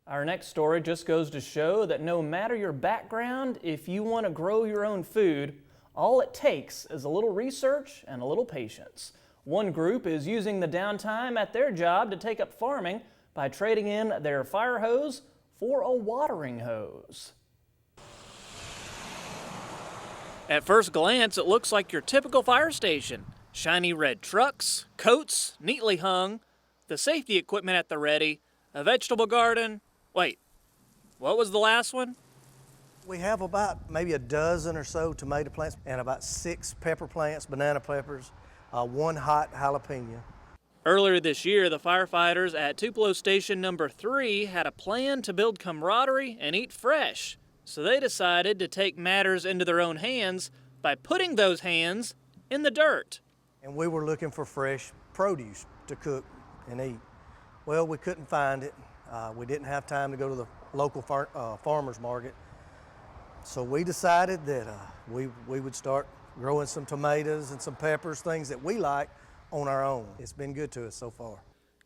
Our next story just goes to show that no matter your background, if you want to grow your own food, all it takes is a little research and a little patience. One group is using the downtime at their job to take up farming by trading in their fire hose for a watering hose. At first glance, it looks like your typical fire station. Shiny red trucks, coats neatly hung, the safety equipment at the ready, a vegetable garden. Wait, what was the last one? We have about maybe a dozen or so tomato plants and about 6 pepper plants, banana peppers, 1 hot jalapeno. Earlier this year, the firefighters at Tupelo Station number 3 had a plan to build camaraderie and eat fresh. So they decided to take matters into their own hands by putting those hands in the dirt. And we were looking for fresh produce to cook and eat. Well, we couldn't find it. We didn't have time to go to the local farmer's market. So we decided that we would start growing some tomatoes and some peppers, things that we like, on our own. It's been good to us so far.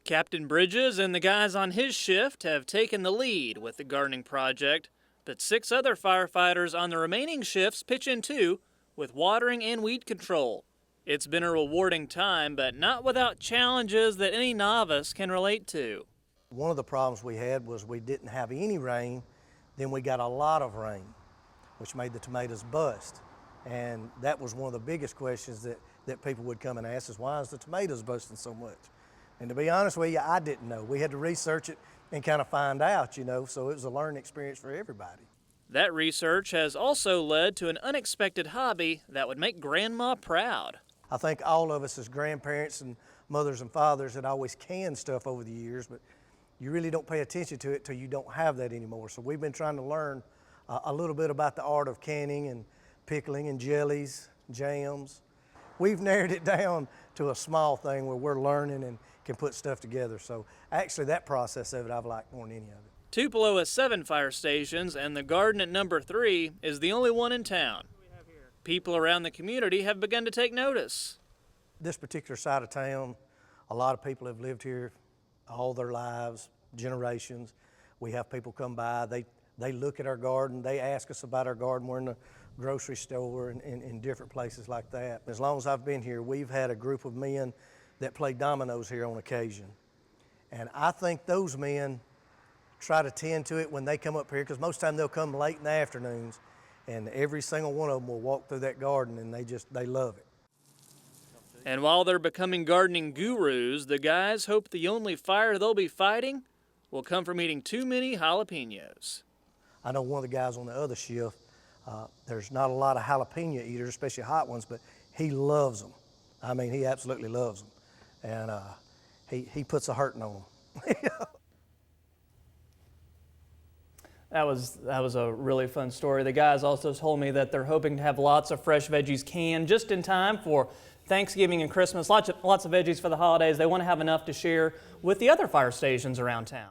Captain Bridges and the guys on his shift have taken the lead with the gardening project, but 6 other firefighters on the remaining shifts pitch in too with watering and weed control. It's been a rewarding time, but not without challenges that any novice can relate to. One of the problems we had was we didn't have any rain, then we got a lot of rain, which made the tomatoes bust. And that was one of the biggest questions that people would come and ask us, why is the tomatoes busting so much? And to be honest with you, I didn't know. We had to research it and kind of find out, so it was a learning experience for everybody. That research has also led to an unexpected hobby that would make Grandma proud. I think all of us as grandparents and mothers and fathers had always canned stuff over the years, but you really don't pay attention to it till you don't have that anymore. So we've been trying to learn a little bit about the art of canning and pickling and jellies, jams. We've narrowed it down to a small thing where we're learning and can put stuff together. So actually that process of it I've liked more than any of it. Tupelo has 7 fire stations, and the garden at number 3 is the only one in town. People around the community have begun to take notice. This particular side of town, a lot of people have lived here all their lives, generations. We have people come by, they look at our garden, they ask us about our garden. We're in the grocery store and in different places like that. As long as I've been here, we've had a group of men that play dominoes here on occasion. And I think those men try to tend to it when they come up here, because most of the time they'll come late in the afternoons, and every single one of them will walk through that garden and they love it. And while they're becoming gardening gurus, the guys hope the only fire they'll be fighting will come from eating too many jalapenos. I know one of the guys on the other shift, there's not a lot of jalapeno eaters, especially hot ones, but he loves them. I mean, he absolutely loves them. And he puts a hurting on them. That was a really fun story. The guys also told me that they're hoping to have lots of fresh veggies canned just in time for Thanksgiving and Christmas. Lots of veggies for the holidays. They want to have enough to share with the other fire stations around town.